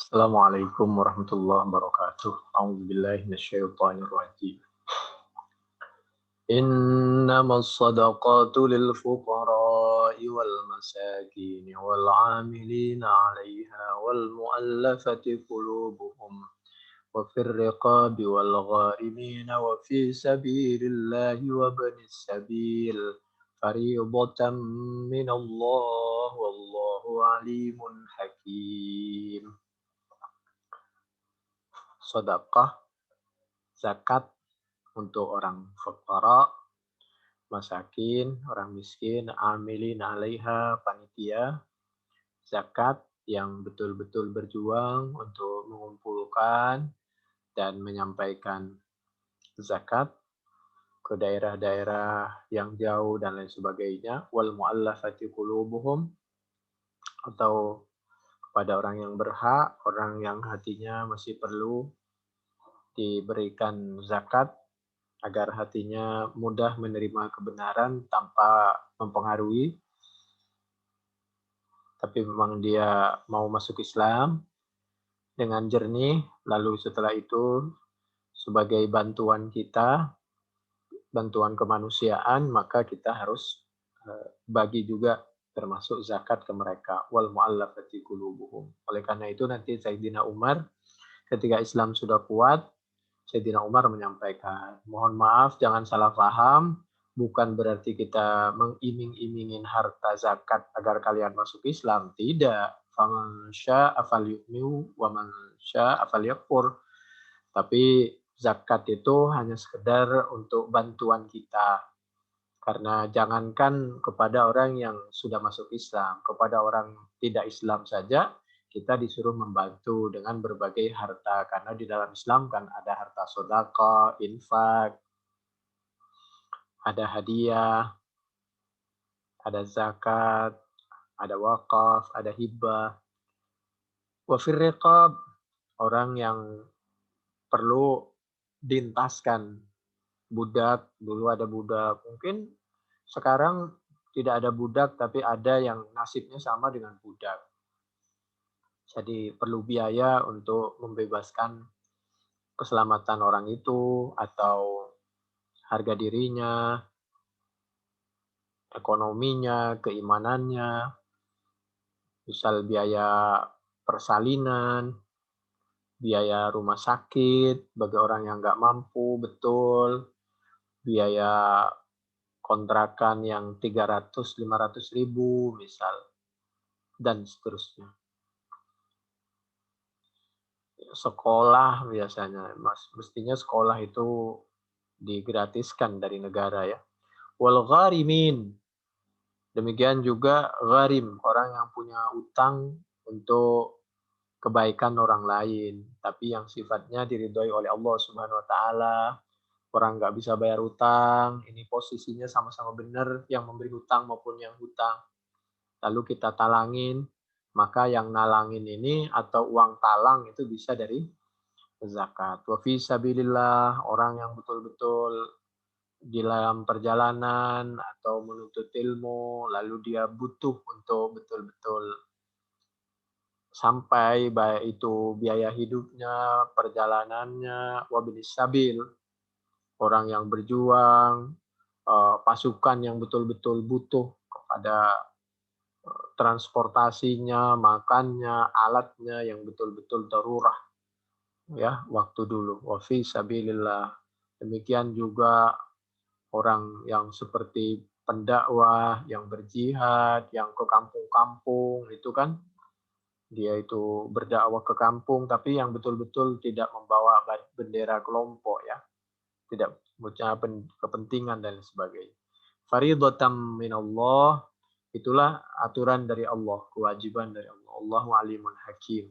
Assalamualaikum warahmatullahi wabarakatuh. A'udzubillahi minasyaitonir rajim. Innamas shadaqatu lil fuqara'i wal masakin wal 'amilina 'alaiha wal mu'allafati qulubuhum wa fir riqabi wal gharimina wa fi sabilillahi wa ibnis sabil fariidatan minallah wallahu 'alimun hakim. Sedekah, zakat untuk orang fuqara, masakin, orang miskin, amilin 'alaiha, panitia, zakat yang betul-betul berjuang untuk mengumpulkan dan menyampaikan zakat ke daerah-daerah yang jauh dan lain sebagainya, wal mu'allafati qulubuhum, atau kepada orang yang berhak, orang yang hatinya masih perlu diberikan zakat agar hatinya mudah menerima kebenaran tanpa mempengaruhi, tapi memang dia mau masuk Islam dengan jernih, lalu setelah itu sebagai bantuan kita, bantuan kemanusiaan, maka kita harus bagi juga termasuk zakat ke mereka. Wal mu'allafati qulubuhum. Oleh karena itu nanti Sayyidina Umar ketika Islam sudah kuat, Sayyidina Umar menyampaikan, mohon maaf jangan salah paham, bukan berarti kita mengiming-imingin harta zakat agar kalian masuk Islam. Tidak. Faman syaa'a falyu'min wa man syaa'a falyakfur. Tapi zakat itu hanya sekedar untuk bantuan kita. Karena jangankan kepada orang yang sudah masuk Islam, kepada orang tidak Islam saja, kita disuruh membantu dengan berbagai harta. Karena di dalam Islam kan ada harta sodaka, infak, ada hadiah, ada zakat, ada wakaf, ada hibah. Wafir riqab, orang yang perlu diintaskan. Budak, dulu ada budak. Mungkin sekarang tidak ada budak, tapi ada yang nasibnya sama dengan budak. Jadi perlu biaya untuk membebaskan keselamatan orang itu, atau harga dirinya, ekonominya, keimanannya, misal biaya persalinan, biaya rumah sakit bagi orang yang nggak mampu, betul, biaya kontrakan yang 300-500 ribu misal, dan seterusnya. Sekolah biasanya, Mas, mestinya sekolah itu digratiskan dari negara ya. Wal gharimin, demikian juga gharim, orang yang punya utang untuk kebaikan orang lain, tapi yang sifatnya diridhoi oleh Allah Subhanahu wa taala. Orang nggak bisa bayar utang, ini posisinya sama-sama benar yang memberi hutang maupun yang hutang. Lalu kita talangin, maka yang nalangin ini atau uang talang itu bisa dari zakat. Wa fi sabilillah, orang yang betul-betul di dalam perjalanan atau menuntut ilmu, lalu dia butuh untuk betul-betul sampai, baik itu biaya hidupnya, perjalanannya, wabnis sabil, orang yang berjuang, pasukan yang betul-betul butuh kepada transportasinya, makannya, alatnya yang betul-betul darurah, ya, waktu dulu. Wa fi sabilillah. Demikian juga orang yang seperti pendakwah, yang berjihad, yang ke kampung-kampung, itu kan dia itu berdakwah ke kampung, tapi yang betul-betul tidak membawa bendera kelompok ya, tidak punya kepentingan dan sebagainya. Faridhatam minallah, itulah aturan dari Allah, kewajiban dari Allah. Allahu alimun hakim.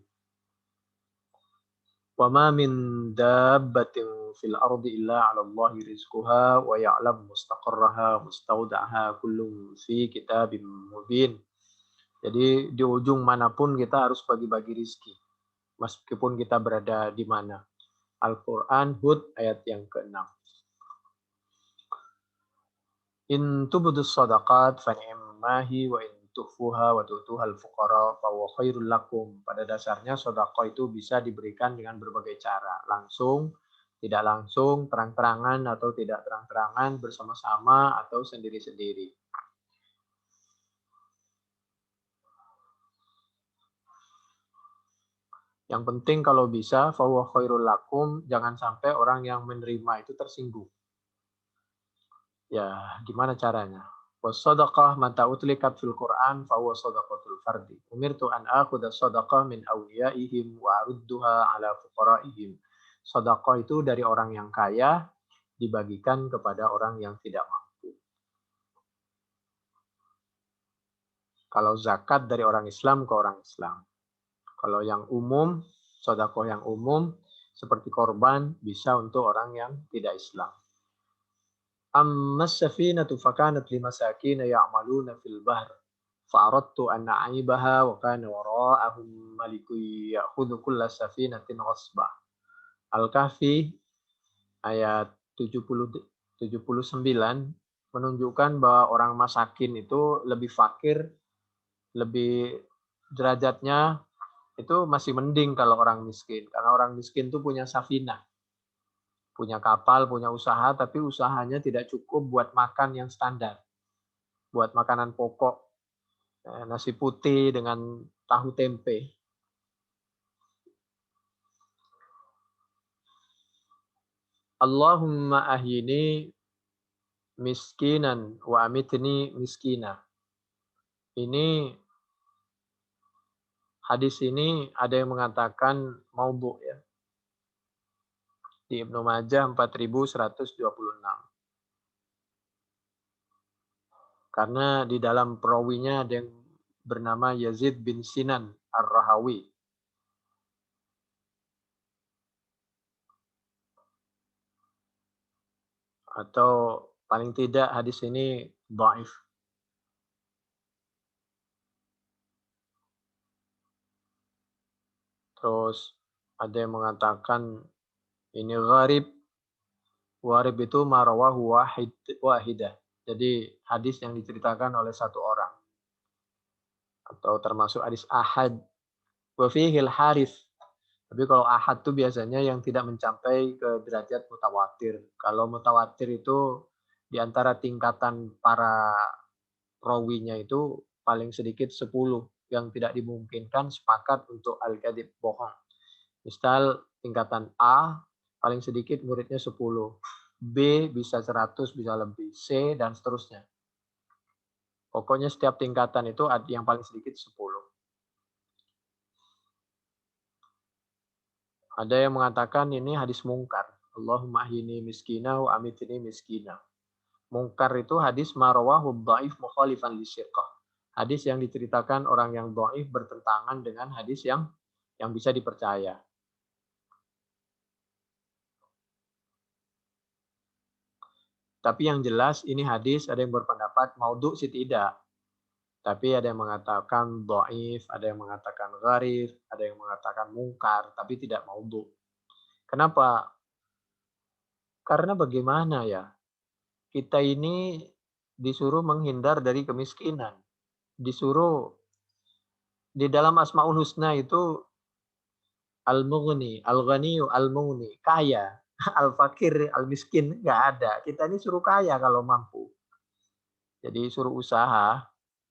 Wa ma min dabbatin fil ardi illa 'ala Allahi rizquha wa ya'lamu mustaqarraha mustaudaha kullun fi kitabim mubin. Jadi di ujung manapun kita harus bagi-bagi rizki, meskipun kita berada di mana. Al-Quran Hud ayat yang ke-6. In tubdus sadaqat fa ni'mahi wa in tukhfuha wa tu'tuhal fuqara fa huwa khairul lakum. Pada dasarnya sedekah itu bisa diberikan dengan berbagai cara, langsung, tidak langsung, terang-terangan atau tidak terang-terangan, bersama-sama atau sendiri-sendiri. Yang penting kalau bisa fa huwa khairul lakum, jangan sampai orang yang menerima itu tersinggung. Ya, gimana caranya? Wasadaqah mata utlikat fil Quran fa huwa sadaqatul fardi. Umirtu an akhudha sadaqah min awliyaihim wa arudduha ala fuqaraihim. Sedekah itu dari orang yang kaya dibagikan kepada orang yang tidak mampu. Kalau zakat dari orang Islam ke orang Islam. Kalau yang umum, sedekah yang umum seperti korban bisa untuk orang yang tidak Islam. Ammas safinatu fakanat limasakin ya'maluna fil bahr fa'aradtu an na'ibaha wa kana wara'ahum malikun ya'khudhu kulla safinatin ghasbah. Al-Kahfi ayat 79 menunjukkan bahwa orang masakin itu lebih fakir, lebih derajatnya itu masih mending kalau orang miskin. Karena orang miskin itu punya safinah, punya kapal, punya usaha, tapi usahanya tidak cukup buat makan yang standar. Buat makanan pokok, nasi putih dengan tahu tempe. Allahumma ahyini miskinan wa amitni miskina. Ini hadis ini ada yang mengatakan maudhu ya. Di Ibnu Majah 4126. Karena di dalam perawinya ada yang bernama Yazid bin Sinan Ar-Rahawi. Atau paling tidak hadis ini dhaif. Terus ada yang mengatakan ini gharib. Gharib itu marawahu wahidah. Jadi hadis yang diceritakan oleh satu orang. Atau termasuk hadis ahad. Wa fihil harith. Tapi kalau ahad itu biasanya yang tidak mencapai ke derajat mutawatir. Kalau mutawatir itu di antara tingkatan para rawinya itu paling sedikit 10 yang tidak dimungkinkan sepakat untuk al-kadzib bohong. Misal tingkatan A paling sedikit muridnya 10. B bisa 100, bisa lebih. C dan seterusnya. Pokoknya setiap tingkatan itu yang paling sedikit 10. Ada yang mengatakan ini hadis mungkar. Allahumma ahyini miskina wa amitni miskina. Mungkar itu hadis marawahu dhaif mukhalifan lisyirqah. Hadis yang diceritakan orang yang dhaif bertentangan dengan hadis yang bisa dipercaya. Tapi yang jelas ini hadis ada yang berpendapat maudhu sih tidak. Tapi ada yang mengatakan dhaif, ada yang mengatakan gharib, ada yang mengatakan mungkar, tapi tidak maudhu. Kenapa? Karena bagaimana ya? Kita ini disuruh menghindar dari kemiskinan. Disuruh di dalam Asmaul Husna itu Al-Mughni, Al-Ghaniyu, Al-Mughni, kaya. Al-Fakir, Al-Miskin, nggak ada. Kita ini suruh kaya kalau mampu. Jadi suruh usaha,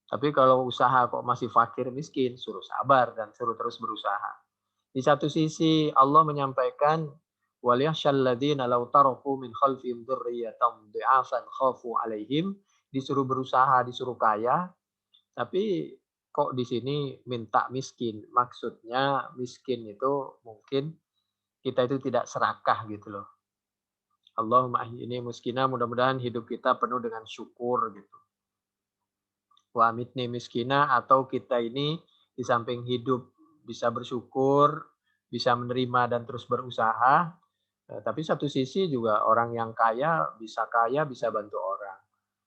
tapi kalau usaha kok masih fakir, miskin, suruh sabar dan suruh terus berusaha. Di satu sisi Allah menyampaikan وَلْيَخْشَى الَّذِينَ لَوْ تَرَكُوا مِنْ خَلْفِهِمْ ذُرِّيَّةً ضِعَافًا خَافُوا عَلَيْهِمْ, disuruh berusaha, disuruh kaya, tapi kok di sini minta miskin. Maksudnya miskin itu mungkin kita itu tidak serakah gitu loh. Allahumma ahyini miskina, mudah-mudahan hidup kita penuh dengan syukur gitu. Wa amitni miskina, atau kita ini di samping hidup bisa bersyukur, bisa menerima dan terus berusaha, tapi satu sisi juga orang yang kaya, bisa bantu orang.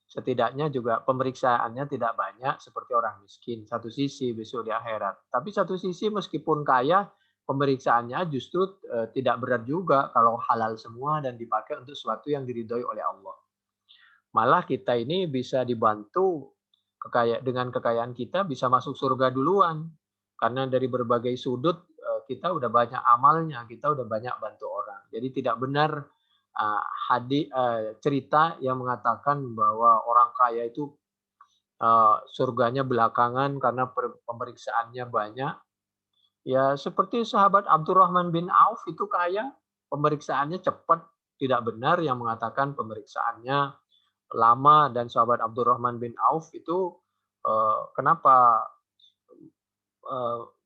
Setidaknya juga pemeriksaannya tidak banyak seperti orang miskin. Satu sisi besok di akhirat. Tapi satu sisi meskipun kaya, pemeriksaannya justru tidak berat juga kalau halal semua dan dipakai untuk sesuatu yang diridhoi oleh Allah. Malah kita ini bisa dibantu dengan kekayaan kita bisa masuk surga duluan. Karena dari berbagai sudut kita udah banyak amalnya, kita udah banyak bantu orang. Jadi tidak benar cerita yang mengatakan bahwa orang kaya itu surganya belakangan karena pemeriksaannya banyak. Ya seperti sahabat Abdurrahman bin Auf itu kaya, pemeriksaannya cepat. Tidak benar yang mengatakan pemeriksaannya lama, dan sahabat Abdurrahman bin Auf itu kenapa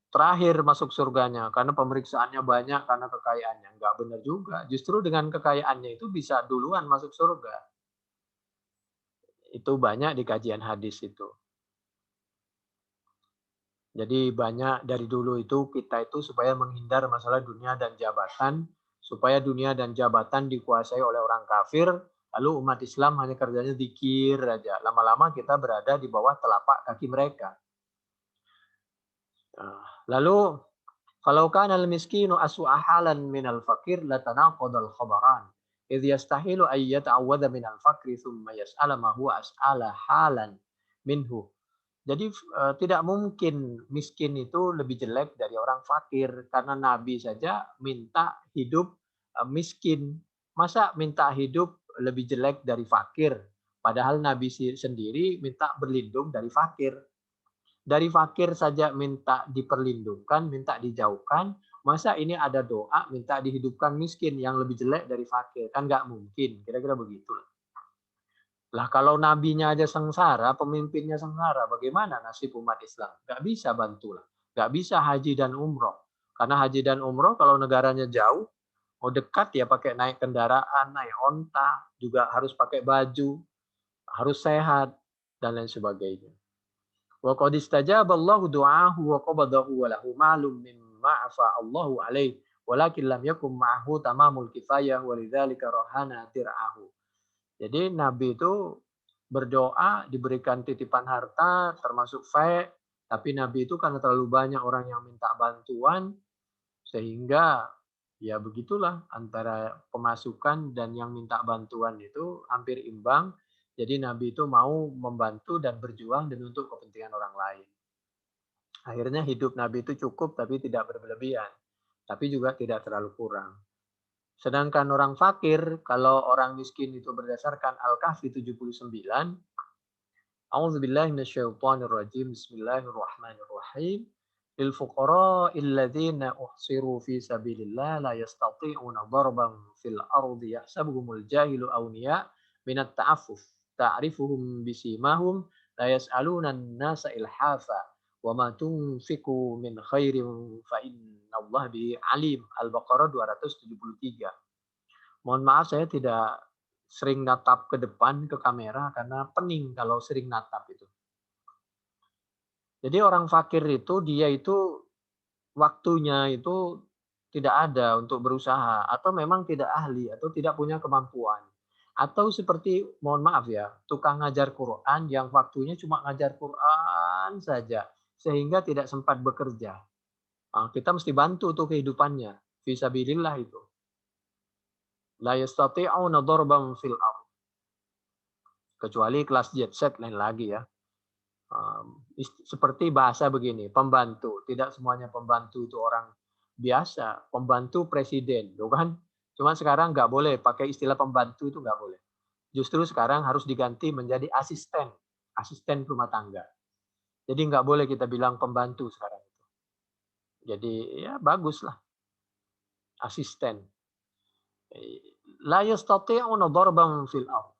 terakhir masuk surganya karena pemeriksaannya banyak, karena kekayaannya. Enggak benar juga. Justru dengan kekayaannya itu bisa duluan masuk surga. Itu banyak di kajian hadis itu. Jadi banyak dari dulu itu kita itu supaya menghindar masalah dunia dan jabatan, supaya dunia dan jabatan dikuasai oleh orang kafir, lalu umat Islam hanya kerjanya zikir aja. Lama-lama kita berada di bawah telapak kaki mereka. Lalu kalau kana al-miskinu aswa'a halan minal fakir latanaqadal khabaran. Idh yastahilu ay yata'awwadha minal fakri thumma yas'ala ma huwa as'ala halan minhu. Jadi tidak mungkin miskin itu lebih jelek dari orang fakir, karena Nabi saja minta hidup miskin. Masa minta hidup lebih jelek dari fakir? Padahal Nabi sendiri minta berlindung dari fakir. Dari fakir saja minta diperlindungkan, minta dijauhkan. Masa ini ada doa minta dihidupkan miskin yang lebih jelek dari fakir? Kan nggak mungkin. Kira-kira begitu. Lah kalau nabinya aja sengsara, pemimpinnya sengsara, bagaimana nasib umat Islam? Nggak bisa bantulah. Nggak bisa haji dan umroh. Karena haji dan umroh kalau negaranya jauh, mau dekat ya pakai naik kendaraan, naik onta, juga harus pakai baju, harus sehat, dan lain sebagainya. Wa qad istajaba Allahu du'aahu wa qabadahu wa lahu ma'lum mimma afa Allahu alaihi walakin lam yakun ma'ahu tamamul kifayah walidzalika rahana tir'ahu. Jadi Nabi itu berdoa diberikan titipan harta termasuk tapi Nabi itu karena terlalu banyak orang yang minta bantuan sehingga ya begitulah antara pemasukan dan yang minta bantuan itu hampir imbang. Jadi Nabi itu mau membantu dan berjuang dan untuk kepentingan orang lain. Akhirnya hidup Nabi itu cukup tapi tidak berlebihan, tapi juga tidak terlalu kurang. Sedangkan orang fakir, kalau orang miskin itu berdasarkan Al-Kahfi 79, A'udzubillahi minasyaitonirrajim. Bismillahirrahmanirrahim. Lil fuqara'il ladzina uhsiru fi sabilillah la yastati'una darban fil ardi yahsabuhumul jahilu awniya minat ta'affuf. Ta'rifuhum bisimahum la yas'aluna an-nasa ilhafa wa ma tunfiqu min khairin fa innallaha bihi alim. Al-Baqarah 273. Mohon maaf saya tidak sering natap ke depan ke kamera karena pening kalau sering natap itu. Jadi orang fakir itu dia itu waktunya itu tidak ada untuk berusaha atau memang tidak ahli atau tidak punya kemampuan. Atau seperti mohon maaf ya, tukang ngajar Quran yang waktunya cuma ngajar Quran saja sehingga tidak sempat bekerja. Nah, kita mesti bantu tuh kehidupannya. Fisabilillah itu. La yastati'una darban fil ardh. Kecuali kelas jet set lain lagi ya. Seperti bahasa begini, pembantu. Tidak semuanya pembantu itu orang biasa. Pembantu presiden, tuh kan? Cuma sekarang nggak boleh pakai istilah pembantu, itu nggak boleh. Justru sekarang harus diganti menjadi asisten, asisten rumah tangga. Jadi nggak boleh kita bilang pembantu sekarang itu. Jadi ya baguslah, asisten. La yastati'una darban fil ardh.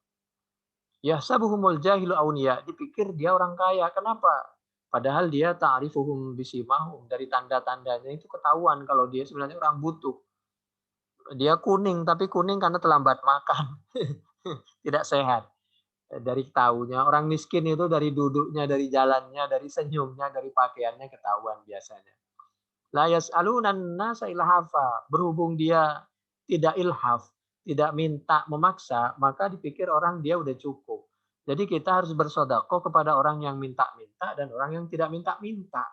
Yahsabuhumul jahilu awniya, dipikir dia orang kaya. Kenapa? Padahal dia ta'rifuhum bisimahum, dari tanda-tandanya itu ketahuan kalau dia sebenarnya orang butuh. Dia kuning, tapi kuning karena terlambat makan. Tidak sehat. Dari tahunya, orang miskin itu dari duduknya, dari jalannya, dari senyumnya, dari pakaiannya ketahuan biasanya. La yas'alunan nasa ilhafa, berhubung dia tidak ilhaf, tidak minta memaksa, maka dipikir orang dia udah cukup. Jadi kita harus bersedekah kepada orang yang minta-minta dan orang yang tidak minta-minta.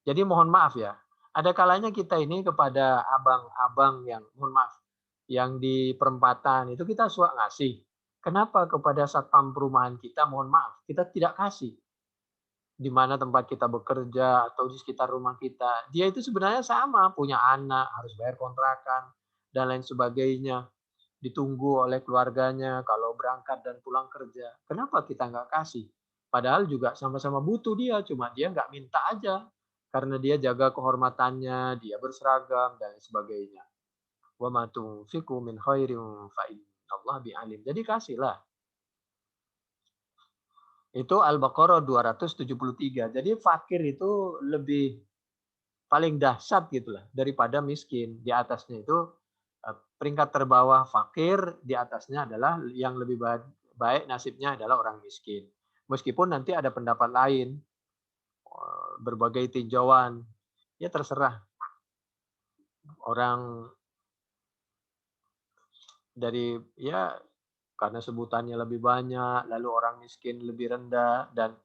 Jadi mohon maaf ya, ada kalanya kita ini kepada abang-abang yang mohon maaf, yang di perempatan itu kita suka ngasih. Kenapa kepada satpam perumahan kita, mohon maaf, kita tidak kasih? Di mana tempat kita bekerja atau di sekitar rumah kita. Dia itu sebenarnya sama, punya anak, harus bayar kontrakan, dan lain sebagainya. Ditunggu oleh keluarganya kalau berangkat dan pulang kerja. Kenapa kita nggak kasih? Padahal juga sama-sama butuh dia, cuma dia nggak minta aja. Karena dia jaga kehormatannya, dia berseragam, dan sebagainya. Wa ma tunfiqu min khairin fa innallaha bi'alim. Jadi kasihlah. Itu Al-Baqarah 273. Jadi fakir itu lebih paling dahsyat gitulah daripada miskin. Di atasnya itu peringkat terbawah fakir, di atasnya adalah yang lebih baik nasibnya adalah orang miskin. Meskipun nanti ada pendapat lain, berbagai tinjauan, ya terserah orang dari ya karena sebutannya lebih banyak, lalu orang miskin lebih rendah dan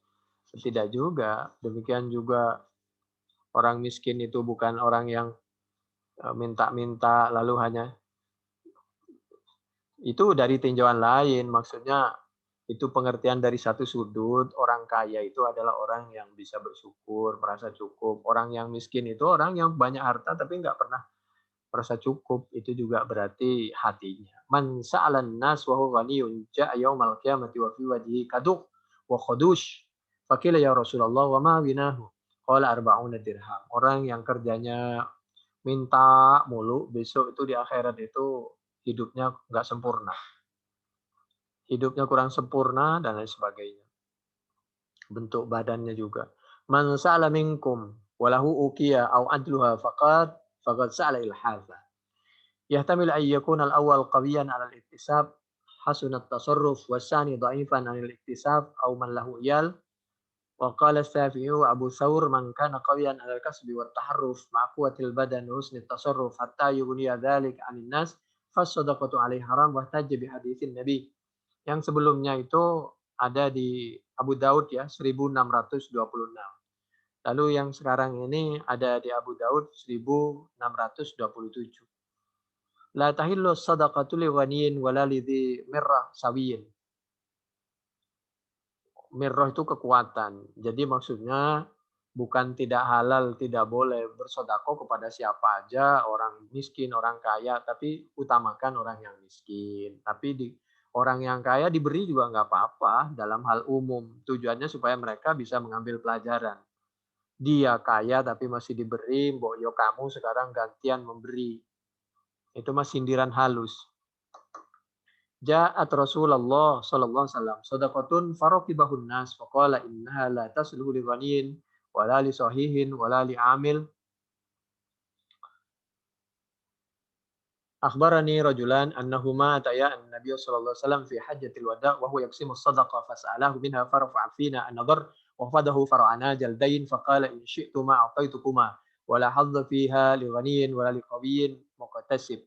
tidak juga. Demikian juga orang miskin itu bukan orang yang minta-minta lalu hanya itu dari tinjauan lain. Maksudnya itu pengertian dari satu sudut. Orang kaya itu adalah orang yang bisa bersyukur, merasa cukup. Orang yang miskin itu orang yang banyak harta tapi nggak pernah merasa cukup. Itu juga berarti hatinya. Man sa'alan nas wa huwa ghaniyun ja'a yaumal qiyamati wa fi wajhihi kaduk wa khadush. Faqila ya Rasulullah wa ma ghinahu? Qala arba'una dirham. Orang yang kerjanya minta mulu, besok itu di akhirat itu hidupnya nggak sempurna. Hidupnya kurang sempurna dan lain sebagainya. Bentuk badannya juga. Man sa'ala minkum walahu ukiya au adluha faqad sa'ala ilhaza. Yahtamil an yakuna al-awwal qawiyan 'ala al-iktisab hasunat tasarruf wasani dha'ifan 'anil iktisab au man lahu iyal. Wa qala Syafi'i wa Abu Thawr man kana qawiyan 'ala al-kasbi wat taharruf ma'a quwwatil badan wa husni tasarruf hatta yughniya dzalik 'anil nas fas-shadaqatu 'alaihi haram wa ihtajja bi haditsin Nabi. Yang sebelumnya itu ada di Abu Daud ya 1626. Lalu yang sekarang ini ada di Abu Daud 1627. La tahillu sadaqatu li ghaniyin wala lidhi mirrah sawiyin. Mirrah itu kekuatan. Jadi maksudnya bukan tidak halal, tidak boleh bersedekah kepada siapa aja, orang miskin, orang kaya, tapi utamakan orang yang miskin. Tapi orang yang kaya diberi juga nggak apa-apa dalam hal umum. Tujuannya supaya mereka bisa mengambil pelajaran. Dia kaya tapi masih diberi, mbok yo kamu sekarang gantian memberi. Itu mah sindiran halus. Ja'at Rasulullah sallallahu alaihi wasallam shadaqatun faraqibahun nas faqala innaha la tasluhu li ghaniyin wala li sahihin wala li amil. Akhbarani rajulan annahuma ataya an-nabiy sallallahu alaihi wasallam fi hajjatil wada' wa huwa yaqsimu as-sadaqa fas'alahu minha farfa'a fina an-nadar wa fadahu far'ana jaldain faqala in syi'tuma a'taitukuma wa la hadza fiha li ghaniyin wala li qawiyyin muqtasib.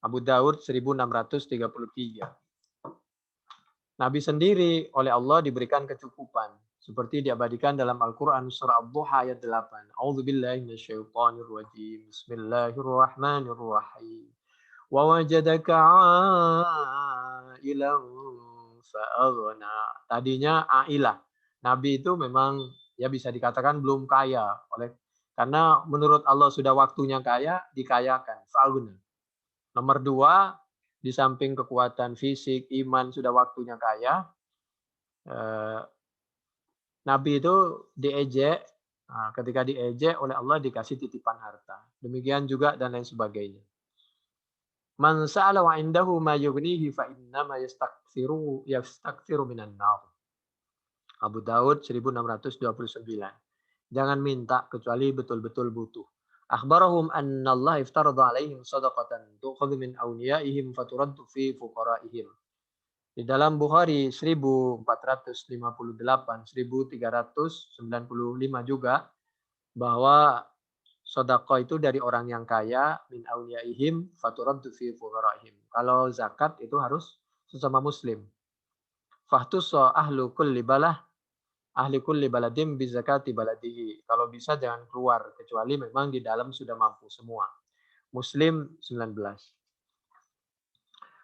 Abu Daud 1633. Nabi sendiri oleh Allah diberikan kecukupan. Seperti diabadikan dalam Al-Quran surah Ad-Duha ayat 8. A'udzubillahi minasyaitonirrajim. Bismillahirrahmanirrahim. Wa wajadaka 'ailan fa'aghna. Tadinya ailah. Nabi itu memang ya bisa dikatakan belum kaya karena menurut Allah sudah waktunya kaya, dikayakan. Fa'aghna. Nomor 2, di samping kekuatan fisik, iman sudah waktunya kaya, Nabi itu diejek, ketika diejek oleh Allah dikasih titipan harta. Demikian juga dan lain sebagainya. Man sa'ala wa indahu ma yughnihi fa innama yastakthiru minan nar. Abu Daud 1629. Jangan minta kecuali betul-betul butuh. Akhbarahum anna Allah iftarada alaihim sadaqatan tu'khadhu min awliyaihim faturaddu fi fuqaraihim. Di dalam Bukhari 1458, 1395 juga bahwa sedekah itu dari orang yang kaya min awliyaihim faturaddu fi fuqaraihim. Kalau zakat itu harus sesama muslim. Fahtusa ahlu kulli balah ahli kulli baladim bi zakati baladihi. Kalau bisa jangan keluar kecuali memang di dalam sudah mampu semua. Muslim 19.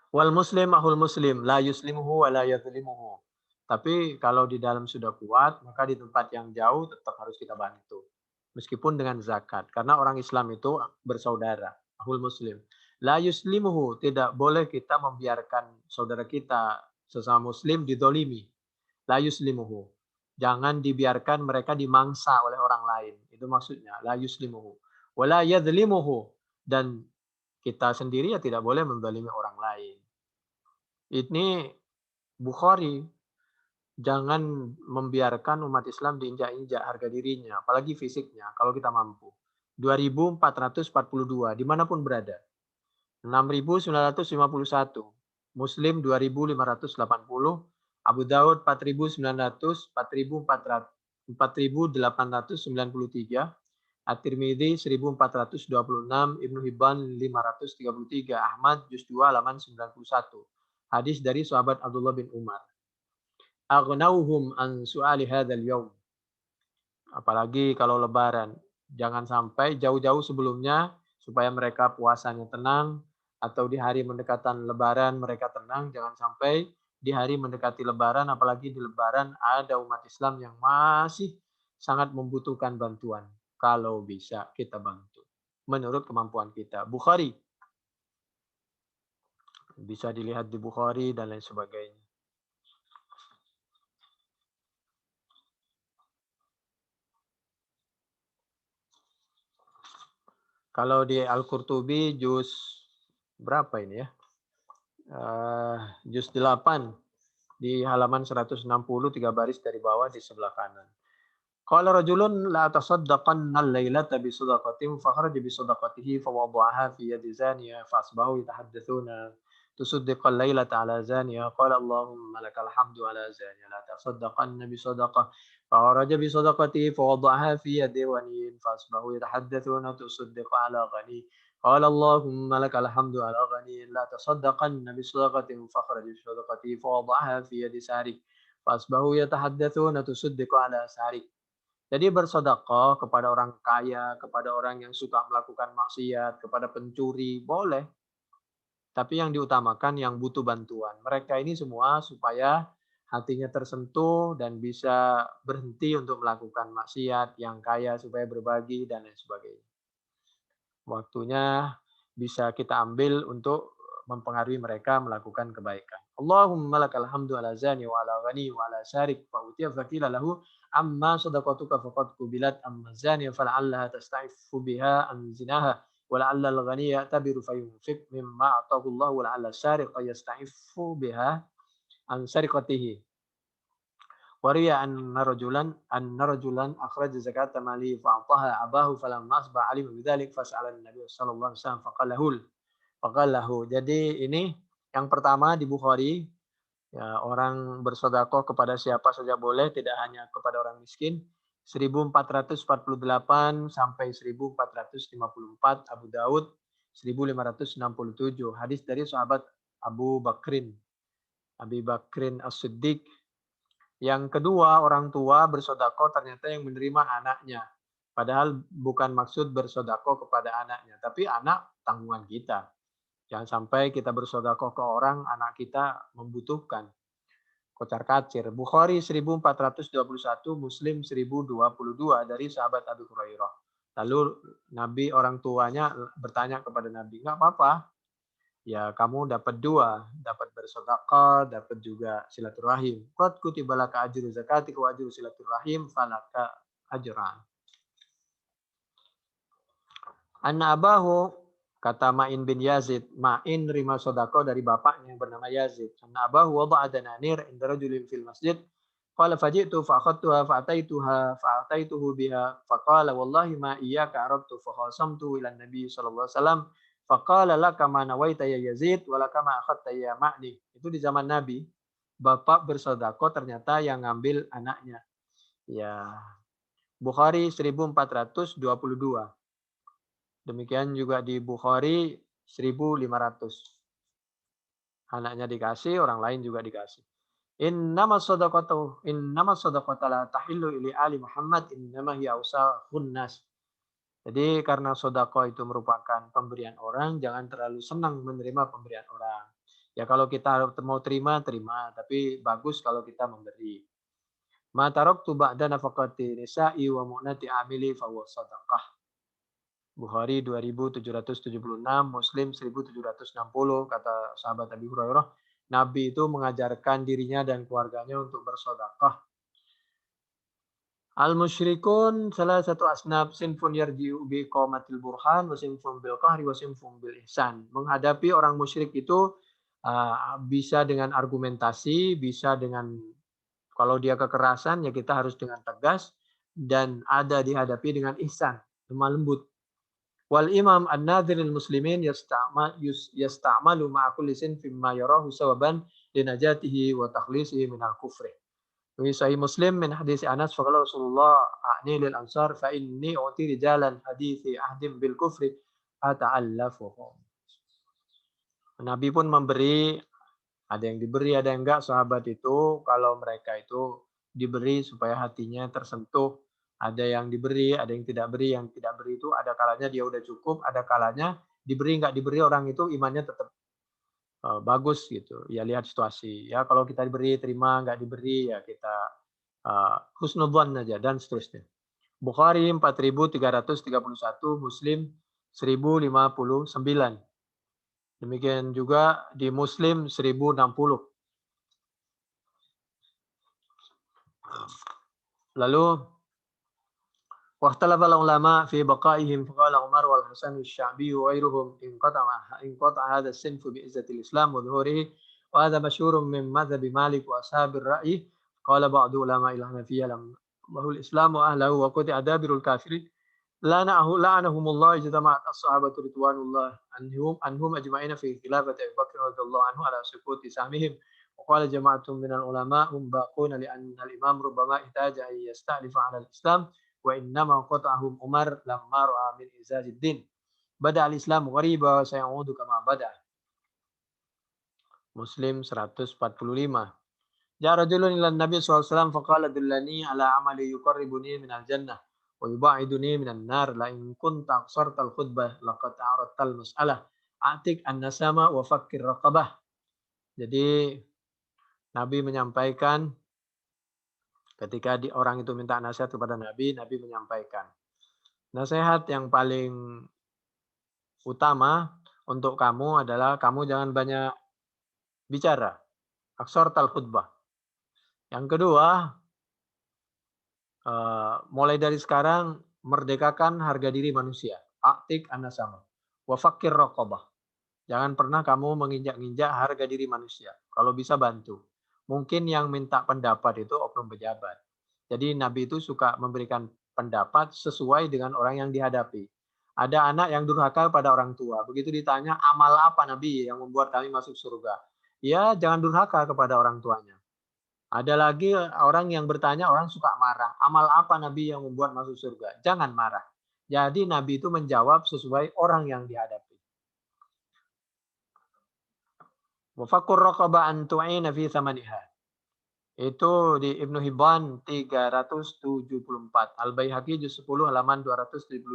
Wal muslim ahul muslim, la yuslimuhu wa la yadhlimuhu. Tapi kalau di dalam sudah kuat, maka di tempat yang jauh tetap harus kita bantu. Meskipun dengan zakat. Karena orang Islam itu bersaudara. Ahul muslim. La yuslimuhu, tidak boleh kita membiarkan saudara kita sesama muslim didolimi. La yuslimuhu. Jangan dibiarkan mereka dimangsa oleh orang lain. Itu maksudnya. La yuslimuhu. Wa la yadhlimuhu. Dan kita sendiri ya tidak boleh mendolimi orang lain. Ini Bukhari, jangan membiarkan umat Islam diinjak-injak harga dirinya, apalagi fisiknya, kalau kita mampu. 2442, dimanapun berada. 6951, Muslim 2580, Abu Daud 4900, 4893, At-Tirmidzi 1426, Ibnu Hibban 533, Ahmad juz 2 halaman 91. Hadis dari sahabat Abdullah bin Umar. Aghnauhum an su'ali hadzal yaum. Apalagi kalau lebaran, jangan sampai jauh-jauh sebelumnya supaya mereka puasanya tenang, atau di hari mendekatan lebaran mereka tenang, jangan sampai di hari mendekati lebaran, apalagi di lebaran ada umat Islam yang masih sangat membutuhkan bantuan. Kalau bisa kita bantu menurut kemampuan kita. Bukhari, bisa dilihat di Bukhari dan lain sebagainya. Kalau di Al-Qurtubi juz berapa ini ya? Juz 8 di halaman 160, 3 baris dari bawah di sebelah kanan. Qala rajulun la tasaddaqanna al-lailata bi sadaqatin fa kharaja bi sadaqatihi fa wada'aha fi yadi zaniya fa asbahu yatahaddathuna tusaddiqa al-lailata ala zaniya qala Allahumma lakal hamdu ala zaniya la tasaddaqanna bi sadaqah fa kharaja bi sadaqatihi fa wada'aha fi yadi ghaniyin fa asbahu yatahaddathuna tusaddiqa ala ghani qala Allahumma lakal hamdu ala ghaniyin la tasaddaqanna bi sadaqatin fa kharaja bi sadaqatihi fa wada'aha fi yadi sarik fa asbahu yatahaddathuna tusaddiqa ala sarik. Jadi bersedekah kepada orang kaya, kepada orang yang suka melakukan maksiat, kepada pencuri, boleh. Tapi yang diutamakan yang butuh bantuan. Mereka ini semua supaya hatinya tersentuh dan bisa berhenti untuk melakukan maksiat, yang kaya supaya berbagi dan lain sebagainya. Waktunya bisa kita ambil untuk mempengaruhi mereka melakukan kebaikan. Allahumma lakal hamdu ala zani wa ala ghani wa ala syarik fa utiya faqila lahu amma sadaqatuka faqad qubilat amma zani fala'allaha tasta'ifu biha an zinaha wa la'alla al-ghani ya'tabiru fayunfiq mimma atahu Allah wa la'alla syariq yasta'ifu biha an syariqatihi. Wariya anna rajulan akhraja zakata mali fa'ataha abahu falamma asba alima bidzalik fas'ala an-nabiy sallallahu alaihi wasallam faqalahu. Jadi ini yang pertama di Bukhari, ya, orang bersedekah kepada siapa saja boleh, tidak hanya kepada orang miskin. 1448 sampai 1454 Abu Daud 1567 hadis dari sahabat Abu Bakrin As-Siddiq. Yang kedua, orang tua bersedekah ternyata yang menerima anaknya. Padahal bukan maksud bersedekah kepada anaknya, tapi anak tanggungan kita. Jangan sampai kita bersedekah ke orang, anak kita membutuhkan. Kocar-kacir. Bukhari 1421, Muslim 1022 dari sahabat Abu Hurairah. Lalu Nabi, orang tuanya bertanya kepada Nabi, nggak apa-apa, ya kamu dapat dua, dapat bersedekah, dapat juga silaturahim. Qad kutiba laka ajru zakati wa ajru silaturahim falaka ajran. Anna abahu, kata Ma'in bin Yazid, Ma'in rima sedekah dari bapaknya yang bernama Yazid. Anna abahu wada'a dananir inda rajulin fil masjid. Qala faji'tu fa akhadtuha fa ataituhu biha fa qala wallahi ma iyyaka aradtu fa khasamtu ila Nabi sallallahu alaihi wasallam. Faqala laka ma nawaita ya Yazid wa laka ma akhadta ya Ma'ni. Itu di zaman Nabi. Bapak bersedekah ternyata yang ngambil anaknya. Ya. Bukhari 1422. Demikian juga di Bukhari 1500. Anaknya dikasih, orang lain juga dikasih. Innamas sadaqatu la tahillu ili ali Muhammad innama hiya ausahun nas. Jadi karena sedekah itu merupakan pemberian orang, jangan terlalu senang menerima pemberian orang. Ya kalau kita mau terima, terima. Tapi bagus kalau kita memberi. Ma taraktu ba'da nafaqati nisa'i wa mu'nati amili fa huwa shadaqah. Bukhari 2776, Muslim 1760, kata sahabat Abi Hurairah, Nabi itu mengajarkan dirinya dan keluarganya untuk bersedekah. Al-musyrikun salah satu asnaf sinfun yarji'u bi qamatil burhan wa sinfun bil qahri wa sinfun bil ihsan. Menghadapi orang musyrik itu bisa dengan argumentasi, bisa dengan kalau dia kekerasan ya kita harus dengan tegas dan ada dihadapi dengan ihsan, lemah lembut. Wal imam an-nadhiril muslimin yasta'malu ma'a kulli sinfin ma yarahu sawaban linajatihi wa takhlisihi minal kufri. Fi sahih Muslim min hadis Anas faqala Rasulullah a'ni lil ansar fa inni uti rijalan hadithi ahdim bil kufri ata'allafuhum. Nabi pun memberi, ada yang diberi, ada yang enggak. Sahabat itu kalau mereka itu diberi supaya hatinya tersentuh. Ada yang diberi, ada yang tidak beri. Yang tidak beri itu ada kalanya dia udah cukup, ada kalanya diberi enggak diberi orang itu imannya tetap bagus gitu. Ya lihat situasi. Ya kalau kita diberi terima, enggak diberi ya kita husnudzon aja dan seterusnya. Bukhari 4331, Muslim 1059. Demikian juga di Muslim 1060. Lalu واختلف العلماء في بقائهم فقال عمر والحسن الشعبي وغيرهم انقطع هذا الصنف بعزة الإسلام وظهوره وهذا مشهور من مذهب مالك وأصحاب الرأي. قال بعض علماء الحنفية الله الإسلام وأهله وقطع دابر الكافرين لعنهم الله اجتمعت الصحابة رضوان الله عنهم أجمعين في خلافة أبي بكر رضي الله عنه على سقوط سهمهم. وقال جماعة من العلماء هم باقون لأن الإمام ربما احتاج أن يستألف على الإسلام وإنما قطعهم عمر لما رأى من إزاز الدين. بدأ الإسلام غريبا وسيعود كما بدأ. Muslim 145. جاء رجل إلى النبي صلى الله عليه وسلم فقال دلني على عمل يقربني من الجنة ويبعدني من النار لئن كنت أقصرت الخطبة لقد أعرضت المسألة أعتق النسمة وفكر رقبة. Jadi Nabi menyampaikan ketika orang itu minta nasihat kepada Nabi, Nabi menyampaikan nasihat yang paling utama untuk kamu adalah kamu jangan banyak bicara. Aqsartal khutbah. Yang kedua, mulai dari sekarang merdekakan harga diri manusia. Aktik anasama. Wa fakir raqabah. Jangan pernah kamu menginjak-injak harga diri manusia. Kalau bisa bantu. Mungkin yang minta pendapat itu oknum pejabat. Jadi Nabi itu suka memberikan pendapat sesuai dengan orang yang dihadapi. Ada anak yang durhaka pada orang tua. Begitu ditanya, amal apa Nabi yang membuat kami masuk surga? Ya, jangan durhaka kepada orang tuanya. Ada lagi orang yang bertanya, orang suka marah. Amal apa Nabi yang membuat masuk surga? Jangan marah. Jadi Nabi itu menjawab sesuai orang yang dihadapi. Wafakur raqaba an tu'ina fi thamaniha. Itu di Ibnu Hibban 374. Al-Baihaqi juz 10 halaman 272.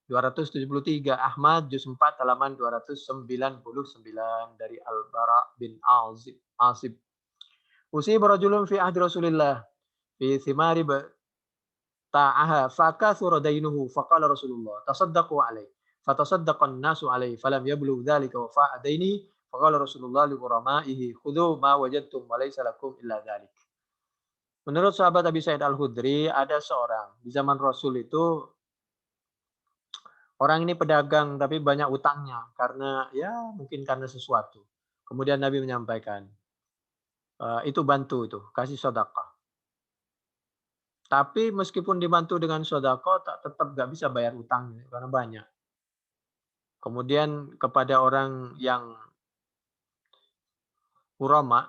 273. Ahmad juz 4 halaman 299 dari Al-Bara bin Azib. Usiba rajulun fi ahdi Rasulillah fi thimari ta'aha fakathura dainuhu faqala Rasulullah tasaddaqu alaihi fatasaddaqa an-nasu alaihi falam yablugh dhalika wafa'a dainihi faqala Rasulullah li ghuramaihi khudhu ma wajadtum wa laysa lakum illa dhalik. Menurut sahabat Abi Sa'id Al-Khudri, ada seorang di zaman Rasul itu orang ini pedagang tapi banyak utangnya karena ya mungkin karena sesuatu. Kemudian Nabi menyampaikan, itu bantu itu, kasih sedekah. Tapi meskipun dibantu dengan sedekah, tetap nggak bisa bayar utangnya karena banyak. Kemudian kepada orang yang urama,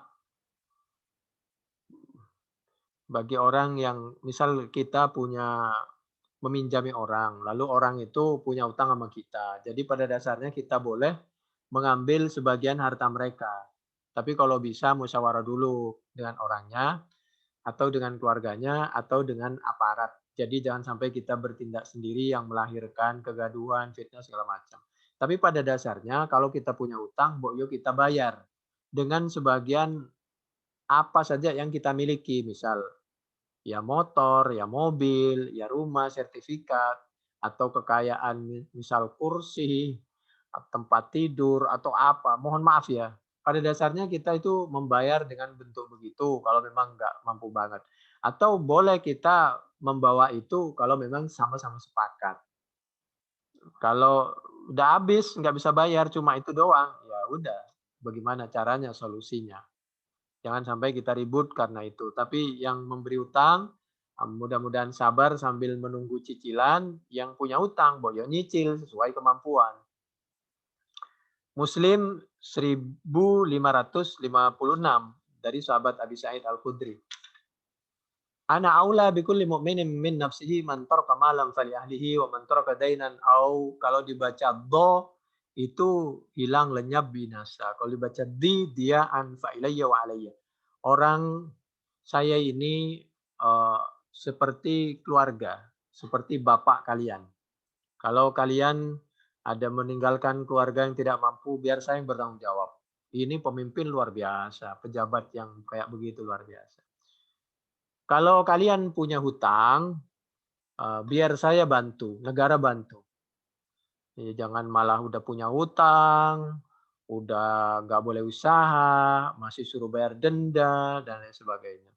bagi orang yang misal kita punya meminjami orang, lalu orang itu punya utang sama kita. Jadi pada dasarnya kita boleh mengambil sebagian harta mereka. Tapi kalau bisa musyawarah dulu dengan orangnya, atau dengan keluarganya, atau dengan aparat. Jadi jangan sampai kita bertindak sendiri yang melahirkan kegaduhan, fitnah, segala macam. Tapi pada dasarnya kalau kita punya utang, yuk kita bayar. dengan sebagian apa saja yang kita miliki, misal ya motor, ya mobil, ya rumah, sertifikat, atau kekayaan misal kursi, tempat tidur, atau apa. Mohon maaf ya, pada dasarnya kita itu membayar dengan bentuk begitu kalau memang nggak mampu banget. Atau boleh kita membawa itu kalau memang sama-sama sepakat. Kalau udah habis nggak bisa bayar cuma itu doang, ya udah bagaimana caranya solusinya. Jangan sampai kita ribut karena itu. Tapi yang memberi utang, mudah-mudahan sabar sambil menunggu cicilan. Yang punya utang, boyo nyicil sesuai kemampuan. Muslim 1556 dari sahabat Abi Sa'id Al-Khudri. Ana aula bikulli mu'minin min nafsihi man taraka malam fali ahlihi wa man taraka dainan, au kalau dibaca do itu hilang lenyap binasa. Kalau dibaca di dia an fa ilayya wa alayya. Orang saya ini seperti keluarga, seperti bapak kalian. Kalau kalian ada meninggalkan keluarga yang tidak mampu, biar saya yang bertanggung jawab. Ini pemimpin luar biasa, pejabat yang kayak begitu luar biasa. Kalau kalian punya hutang, biar saya bantu, negara bantu. Jangan malah udah punya hutang, udah nggak boleh usaha, masih suruh bayar denda, dan lain sebagainya.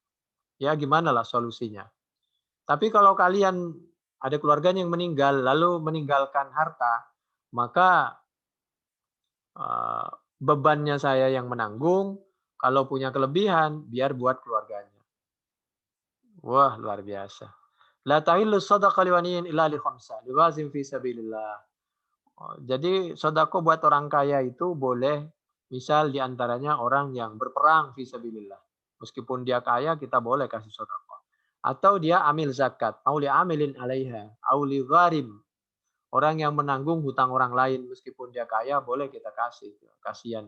Ya gimana lah solusinya. Tapi kalau kalian ada keluarganya yang meninggal, lalu meninggalkan harta, maka bebannya saya yang menanggung, kalau punya kelebihan, biar buat keluarganya. Wah, luar biasa. La tahillu shadaqah liwaniyin illa li khamsa, liwazin fi sabilillah. Jadi sedekah buat orang kaya itu boleh, misal diantaranya orang yang berperang fi sabilillah. Meskipun dia kaya, kita boleh kasih sedekah. Atau dia amil zakat, au li amilin alaiha, au li gharim. Orang yang menanggung hutang orang lain meskipun dia kaya boleh kita kasih. Kasihan.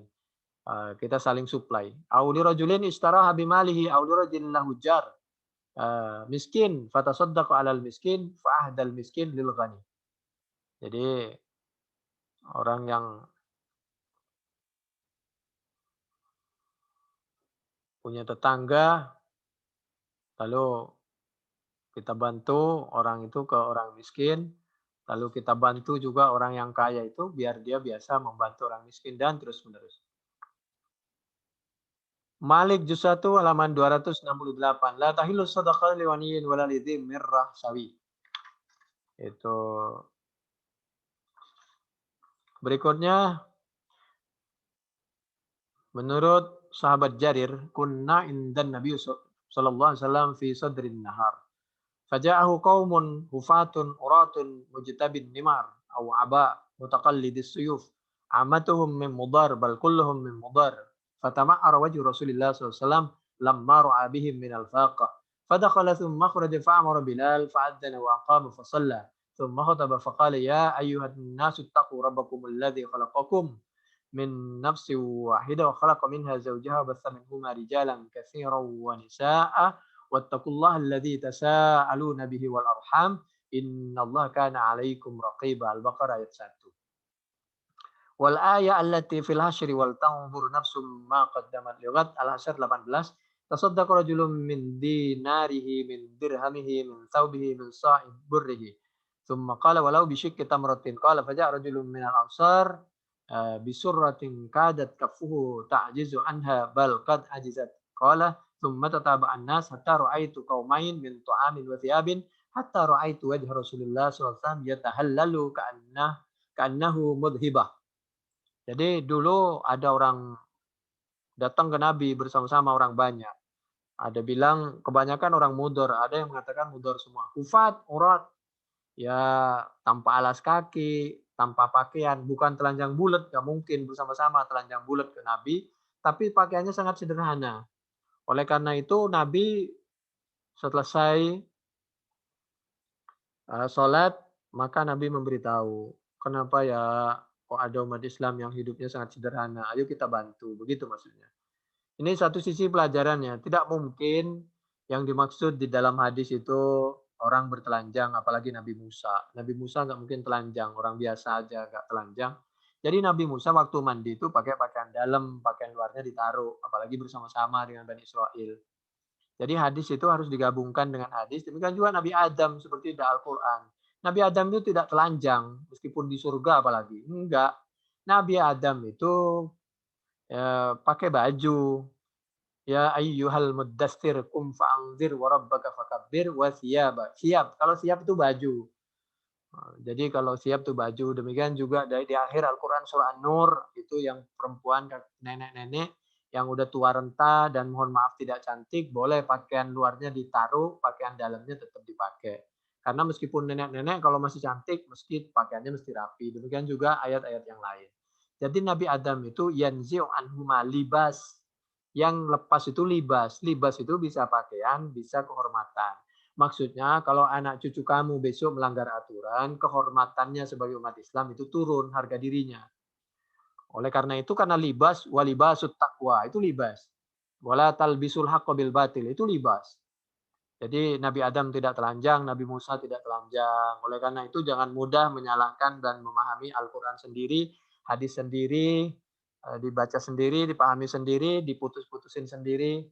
Kita saling supply. Au li rajulin istaraha bimalihi au li rajulin lahu jar. Miskin fatasaddaqu 'alal miskin fa ahdal miskin lil ghani. Jadi orang yang punya tetangga, lalu kita bantu orang itu ke orang miskin, lalu kita bantu juga orang yang kaya itu biar dia biasa membantu orang miskin dan terus-menerus. Malik juz 1 halaman 268. La tahillu shadaqah liwaniyin wala lidhi mirrah sawi. Itu berikutnya menurut sahabat Jarir, kunna indan Nabi sallallahu alaihi wasallam fi sadrin nahar. Faja'ahu qaumun hufatun uratun mujtabin nimar aw aba mutaqallidis suyuf. Amatuhum min mudar bal kulluhum min mudar. Fatama'ara wajhu Rasulillah sallallahu alaihi wasallam lamma ra'a bihim min al-faqah. فدخل ثم خرج فأمر بلال فأذن وأقام فصلى ثم خطب فقال يا أيها الناس اتقوا ربكم الذي خلقكم من نفس واحدة وخلق منها زوجها وبث منهما رجالا كثيرا ونساء واتقوا الله الذي تساءلون به والأرحام إن الله كان عليكم رقيبا. Al-Baqarah ayat 1. Wal ayat allati fil hasyri wal tanzur nafsum ma qaddamat lighad Al-Hasyr 18. Tasaddaqa rajulun min dinarihi min dirhamihi min thawbihi min sa'id burrihi. Thumma qala walau bi syikki tamratin. Qala faja'a rajulun min al-ansar bisurratin kadat kaffuhu ta'jizu anha bal qad ajizat. Qala thumma tataba'an nas hatta ra'aitu qaumain min ta'amin wa thiyabin hatta ra'aitu wajha Rasulullah sallallahu alaihi wasallam yatahallalu ka'annahu mudhibah. Jadi dulu ada orang datang ke Nabi bersama-sama orang banyak. Ada bilang kebanyakan orang mudor, ada yang mengatakan mudor semua. Hufat, urat, ya tanpa alas kaki, tanpa pakaian, bukan telanjang bulat, nggak mungkin bersama-sama telanjang bulat ke Nabi, tapi pakaiannya sangat sederhana. Oleh karena itu Nabi selesai sholat, maka Nabi memberitahu, kenapa ya kok ada umat Islam yang hidupnya sangat sederhana, ayo kita bantu, begitu maksudnya. Ini satu sisi pelajarannya, tidak mungkin yang dimaksud di dalam hadis itu orang bertelanjang, apalagi Nabi Musa. Nabi Musa nggak mungkin telanjang, orang biasa aja nggak telanjang. Jadi Nabi Musa waktu mandi itu pakai pakaian dalam, pakaian luarnya ditaruh, apalagi bersama-sama dengan Bani Israel. Jadi hadis itu harus digabungkan dengan hadis. Demikian juga Nabi Adam seperti di Al-Quran. Nabi Adam itu tidak telanjang, meskipun di surga apalagi. Enggak. Nabi Adam itu pakai baju. Ya ayyuhal muddatsir kum fa'anzir wa rabbaka fakabbir wa thiyaba. Siap. Kalau siap itu baju. Jadi kalau siap itu baju. Demikian juga di akhir Al-Quran surah An-Nur itu yang perempuan nenek-nenek yang udah tua renta dan mohon maaf tidak cantik, boleh pakaian luarnya ditaruh, pakaian dalamnya tetap dipakai. Karena meskipun nenek-nenek kalau masih cantik, meski pakaiannya mesti rapi. Demikian juga ayat-ayat yang lain. Jadi Nabi Adam itu yanzi'u anhuma libas. Yang lepas itu libas. Libas itu bisa pakaian, bisa kehormatan. Maksudnya kalau anak cucu kamu besok melanggar aturan, kehormatannya sebagai umat Islam itu turun harga dirinya. Oleh karena itu, karena libas, walibasut taqwa, itu libas. Wala talbisul haqqa bil batil, itu libas. Jadi Nabi Adam tidak telanjang, Nabi Musa tidak telanjang. Oleh karena itu jangan mudah menyalahkan dan memahami Al-Quran sendiri, hadis sendiri, dibaca sendiri, dipahami sendiri, diputus-putusin sendiri.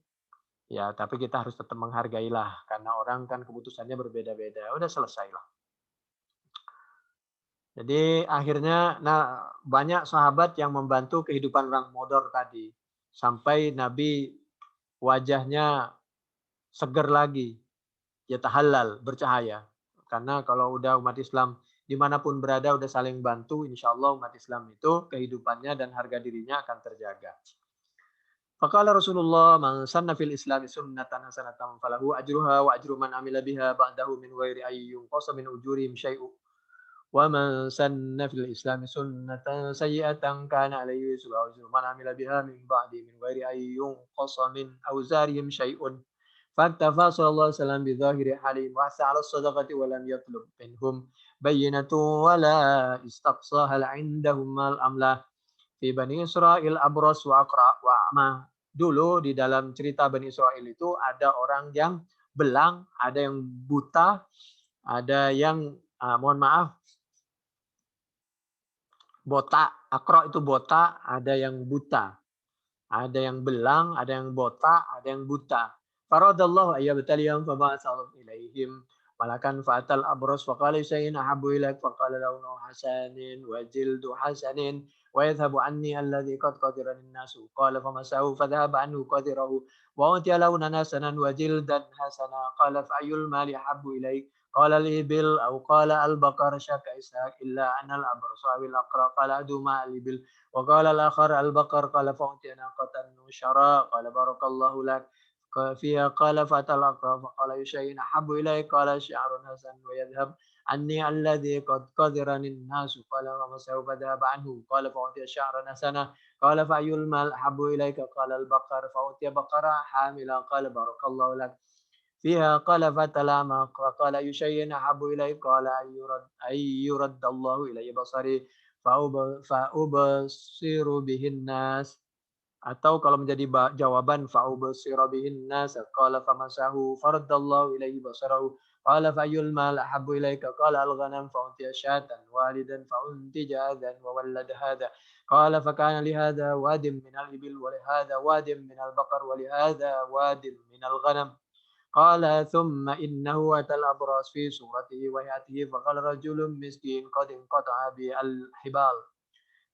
Ya, tapi kita harus tetap menghargailah karena orang kan keputusannya berbeda-beda. Udah selesailah. Jadi akhirnya banyak sahabat yang membantu kehidupan orang modor tadi sampai Nabi wajahnya seger lagi, ya tahallal, bercahaya. Karena kalau udah umat Islam dimanapun berada udah saling bantu, insya Allah umat Islam itu kehidupannya dan harga dirinya akan terjaga. Faqala Rasulullah man sanna fil Islami sunnatan hasanatan falahu ajruha wa ajru man amila biha ba'dahu min ghairi ay yunqasa min ujurihim syai'un wa man sanna fil Islami sunnatan sayyi'atan kana alayhi wizru man amila biha min ba'di min ghairi ay yunqasa min awzarihim syai'un faktafa sallallahu alaihi wasallam bi dhahiri halihim wa sa'ala as-sadaqati wa lam yatlub minhum bayyinatu wa la istaqsa hal indahum mal amlah fi Bani Israel abros wa aqra wa a'ma. Dulu di dalam cerita Bani Israel itu ada orang yang belang, ada yang buta, ada yang mohon maaf botak. Aqra itu botak, ada yang buta. Ada yang belang, ada yang botak, ada yang buta. Faradallahu ayyabtaliyahum faba'atsallahu ilaihim malakan fa'atal abros faqala syai'in ahabbu ilaik faqala launu hasanin wa jildu hasanin wa yadhhabu anni alladhi qad qadira nasu qala famasahu fadhhaba anhu qadirahu wa utiya launan hasanan wa jildan hasana qala fa'ayyul mali ahabbu ilaik qala al-ibil aw qala al-baqar syaka ishaq illa anal abros wa bil aqra qala aduma al-ibil وقال الآخر البقر قال فأعطي ناقة شراء قال بارك الله لك فيها قال فأتى الأقرب فقال أي شيء أحب إليك قال شعر حسن ويذهب عني الذي قد قدرني الناس قال ومسه فذهب عنه قال فأعطي شعرا حسنا قال فأي المال أحب إليك قال البقر فأعطي بقرة حاملا قال بارك الله لك فيها قال فتلامى قال أي شيء أحب إليك قال أن يرد الله إلي بصري fa'ubsiru bihin nas, atau kalau menjadi jawaban fa'ubsiru bihin nas qala famasahu faradallahu ilaihi basarahu qala fa'yul mal ahabbu ilaika qala al-ghanam fa'utiya syatan walidan fa'untija adan wa walad hadha qala fakana li hadha wadim min al-ibil wa li hadha wadim min al-baqar wa li hadha wadim min al-ghanam قال ثم إنه أتى الأبرص في صورته وهيئته فقال رجل مسكين قد انقطع بي الحبال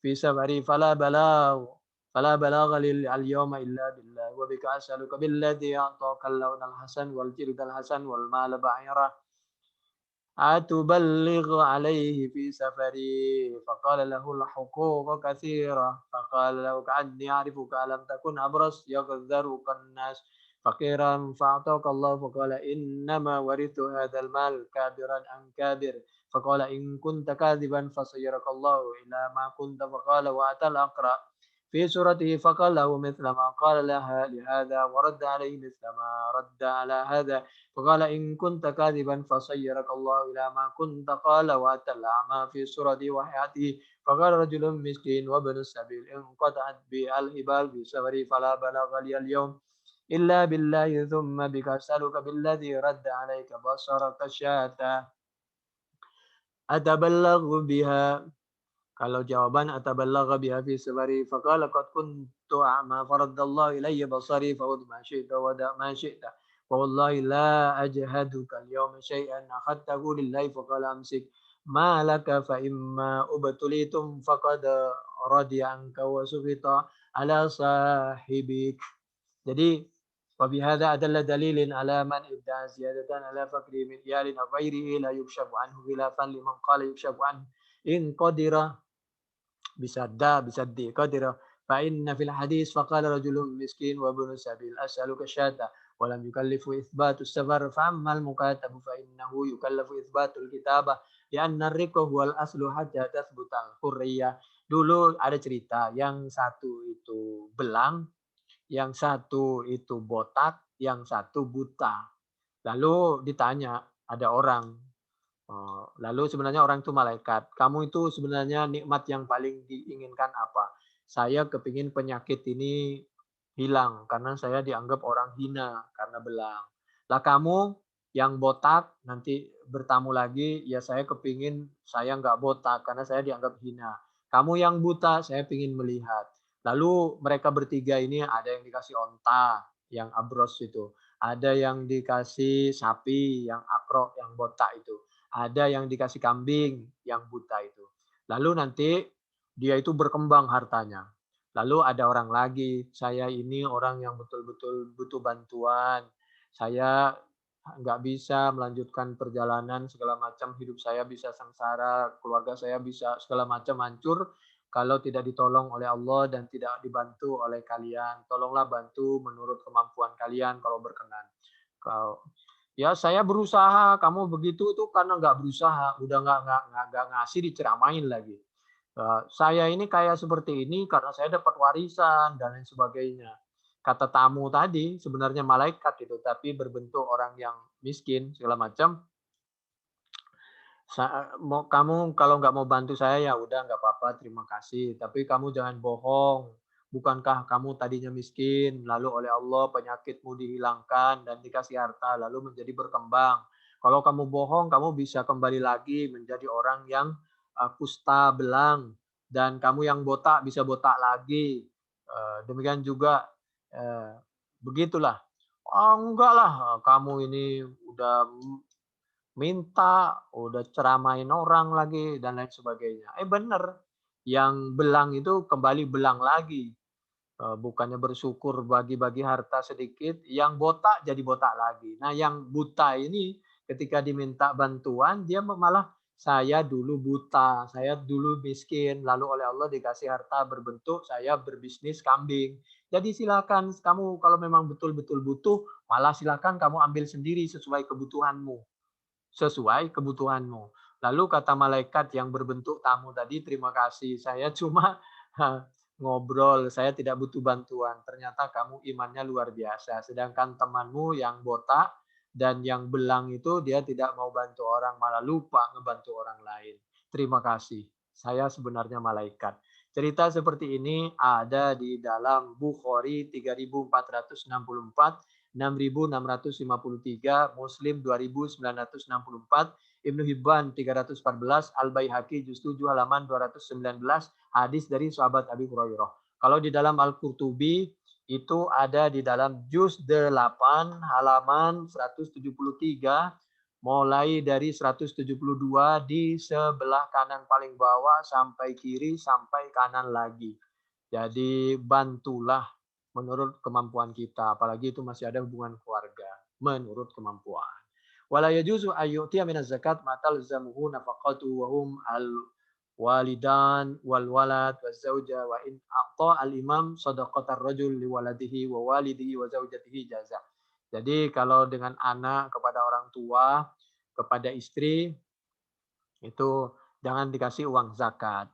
في سفري فلا بلاغ لي اليوم إلا بالله وبك أسألك بالذي أعطاك اللون الحسن والجلد الحسن والمال بعيرا أتبلغ عليه في سفري فقال له الحقوق كثيرة فقال له كأني أعرفك ألم تكن أبرص يغذرك الناس فقيرا فأعطاك الله فقال إنما ورثت هذا المال كابرا عن كابر فقال إن كنت كاذبا فصيرك الله إلى ما كنت فقال وأتى الأقرأ في سورته فقال له مثل ما قال لها لهذا ورد عليه مثل ما رد على هذا فقال إن كنت كاذبا فصيرك الله إلى ما كنت قال وأتى الأعمى في سورته وحياته فقال رجل مسكين وابن السبيل انقطعت بي الهبال في سفري فلا بلغ لي اليوم إلا بالله ثم بك أسألك بالذي رد عليك بصرك الشاة أتبلغ بها Kalau jawaban atabalagha biha fi safari faqala qad kuntu a'ma faradallahu ilayya basari fa'ud ma syi'ta wa da' ma syi'ta wa wallahi la ajhaduka al-yawma syai'an akhadtahu lillahi faqala amsik ma laka fa imma ubtulitum faqad radiya anka wa sukhita ala sahibik. Jadi wa bihadza adalla dalilin ala man idda'a ziyadatan ala faqri min iyalin aw ghairihi la yukshafu anhu khilafan liman qala yukshafu anhu in qadira bisaddi qadira fa inna fil hadis faqala rajulun miskin wa ibnu sabil as'aluka syata wa lam yukallifu itsbatu safar fa ammal mukatabu fa innahu yukallafu itsbatul kitabah li anna ar-riqa huwal aslu hatta tathbutal hurriyah. Dulu ada cerita, yang satu itu belang, yang satu itu botak, yang satu buta. Lalu ditanya, ada orang, lalu sebenarnya orang itu malaikat. Kamu itu sebenarnya nikmat yang paling diinginkan apa? Saya kepingin penyakit ini hilang karena saya dianggap orang hina karena belang. Lah kamu yang botak nanti bertamu lagi, ya saya kepingin saya nggak botak karena saya dianggap hina. Kamu yang buta, saya pingin melihat. Lalu mereka bertiga ini ada yang dikasih onta, yang abros itu. Ada yang dikasih sapi, yang akro, yang botak itu. Ada yang dikasih kambing yang buta itu. Lalu nanti dia itu berkembang hartanya. Lalu ada orang lagi, saya ini orang yang betul-betul butuh bantuan. Saya nggak bisa melanjutkan perjalanan segala macam, hidup saya bisa sengsara, keluarga saya bisa segala macam hancur kalau tidak ditolong oleh Allah dan tidak dibantu oleh kalian. Tolonglah bantu menurut kemampuan kalian kalau berkenan. Kalau ya saya berusaha, kamu begitu tuh karena nggak berusaha, udah nggak ngasih diceramain lagi. Saya ini kayak seperti ini karena saya dapat warisan dan lain sebagainya. Kata tamu tadi sebenarnya malaikat itu, tapi berbentuk orang yang miskin segala macam. Kamu kalau nggak mau bantu saya ya udah nggak apa-apa, terima kasih. Tapi kamu jangan bohong. Bukankah kamu tadinya miskin, lalu oleh Allah penyakitmu dihilangkan dan dikasih harta, lalu menjadi berkembang. Kalau kamu bohong, kamu bisa kembali lagi menjadi orang yang kusta belang, dan kamu yang botak bisa botak lagi. Demikian juga begitulah. Oh, enggak lah, kamu ini udah minta, udah ceramain orang lagi dan lain sebagainya. Bener, yang belang itu kembali belang lagi. Bukannya bersyukur bagi-bagi harta sedikit, yang botak jadi botak lagi. Nah, yang buta ini ketika diminta bantuan, dia malah saya dulu buta, saya dulu miskin, lalu oleh Allah dikasih harta berbentuk saya berbisnis kambing. Jadi silakan kamu kalau memang betul-betul butuh, malah silakan kamu ambil sendiri sesuai kebutuhanmu. Sesuai kebutuhanmu. Lalu kata malaikat yang berbentuk tamu tadi, terima kasih. Saya cuma ngobrol, saya tidak butuh bantuan. Ternyata kamu imannya luar biasa. Sedangkan temanmu yang botak dan yang belang itu dia tidak mau bantu orang, malah lupa ngebantu orang lain. Terima kasih. Saya sebenarnya malaikat. Cerita seperti ini ada di dalam Bukhari 3464, 6.653, Muslim 2.964, Ibnu Hibban 314, Al-Baihaqi juz 7 halaman 219, hadis dari sahabat Abi Hurairah. Kalau di dalam Al-Qurtubi itu ada di dalam juz 8 halaman 173, mulai dari 172 di sebelah kanan paling bawah sampai kiri sampai kanan lagi. Jadi bantulah menurut kemampuan kita, apalagi itu masih ada hubungan keluarga, menurut kemampuan. Wala yajuzu ayyutiya minaz zakat ma talzamuhu nafaqatu wa hum al walidan wal walad waz zauja wa in aqta al imam sadaqatar rajul li waladihi wa walidihi wa zaujatihi jaza. Jadi kalau dengan anak kepada orang tua, kepada istri itu jangan dikasih uang zakat.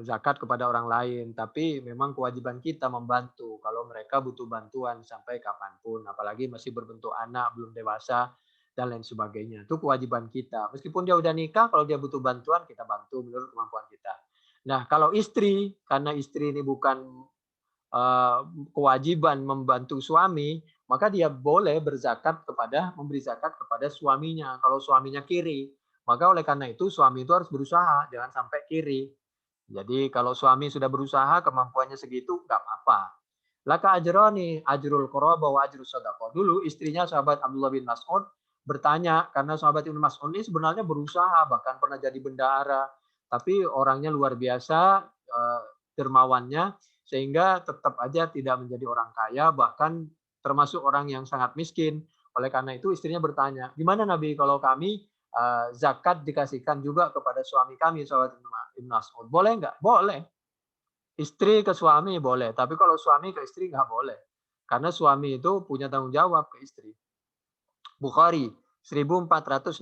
Zakat kepada orang lain, tapi memang kewajiban kita membantu kalau mereka butuh bantuan sampai kapanpun, apalagi masih berbentuk anak, belum dewasa, dan lain sebagainya. Itu kewajiban kita. Meskipun dia udah nikah, kalau dia butuh bantuan, kita bantu menurut kemampuan kita. Nah, kalau istri, karena istri ini bukan kewajiban membantu suami, maka dia boleh memberi zakat kepada suaminya. Kalau suaminya kiri, maka oleh karena itu suami itu harus berusaha, jangan sampai kiri. Jadi kalau suami sudah berusaha kemampuannya segitu nggak apa-apa. Laka ajroni, ajrul quraba wa ajrus shadaqah. Dulu istrinya sahabat Abdullah bin Mas'ud bertanya, karena sahabat Ibnu Mas'ud ini sebenarnya berusaha, bahkan pernah jadi bendahara, tapi orangnya luar biasa, dermawannya, sehingga tetap aja tidak menjadi orang kaya, bahkan termasuk orang yang sangat miskin. Oleh karena itu istrinya bertanya, gimana Nabi kalau kami zakat dikasihkan juga kepada suami kami, sahabat Ibnu Mas'ud. Boleh nggak? Boleh. Istri ke suami boleh, tapi kalau suami ke istri nggak boleh. Karena suami itu punya tanggung jawab ke istri. Bukhari 1466,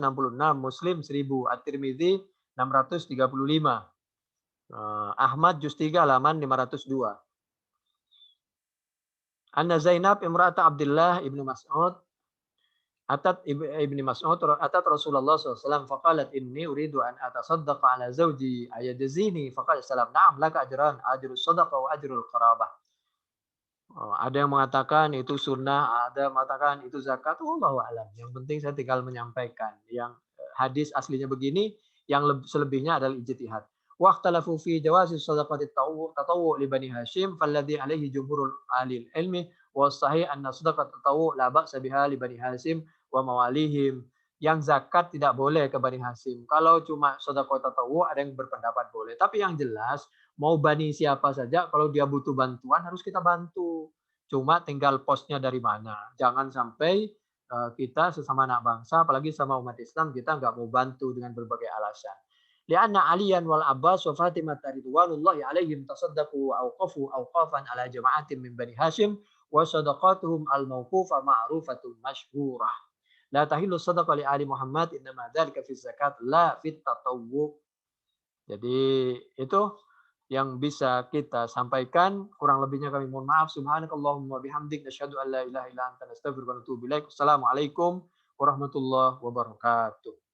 Muslim 1000, At-Tirmidzi 635, Ahmad juz 3 halaman 502. Anna Zainab imra'ata Abdullah ibnu Mas'ud ibni Mas'ud atat Rasulullah SAW faqalat inni uridu an atasaddaqa ala zawji ayajzini faqala salam na'am laka ajran ajrus sadaqa wa ajrul qarabah. Ada yang mengatakan itu sunnah, ada yang mengatakan itu zakat. Wallahu a'lam. Yang penting saya tinggal menyampaikan. Yang hadis aslinya begini, yang selebihnya adalah ijtihad. Waqtalafu fi jawazi sadaqati tatawwu li Bani Hashim falladhi alaihi jumhurul ahli ilmi wa sahih anna sadaqat tatawwu la ba'sa biha li Bani Hashim wa mawalihim. Yang zakat tidak boleh ke Bani Hashim. Kalau cuma sedekah tatawwu ada yang berpendapat boleh. Tapi yang jelas mau Bani siapa saja, kalau dia butuh bantuan harus kita bantu. Cuma tinggal posnya dari mana. Jangan sampai kita sesama anak bangsa, apalagi sama umat Islam, kita nggak mau bantu dengan berbagai alasan. Lianna Aliyan wal Abbas wa Fatimah ridwanullahi alaihim tasaddaqu wa awqafu awqafan ala jama'atin min Bani Hashim wa sadaqatuhum al-mawqufa ma'rufatun masyhurah. La tahillu sadaqah li ali Muhammad innama dzalika fi zakat la fit tatawwu. Jadi itu yang bisa kita sampaikan, kurang lebihnya kami mohon maaf. Subhanakallahumma bihamdik nasyhadu an la ilaha illa anta nastaghfiruka wa natubu ilaik. Assalamualaikum warahmatullahi wabarakatuh.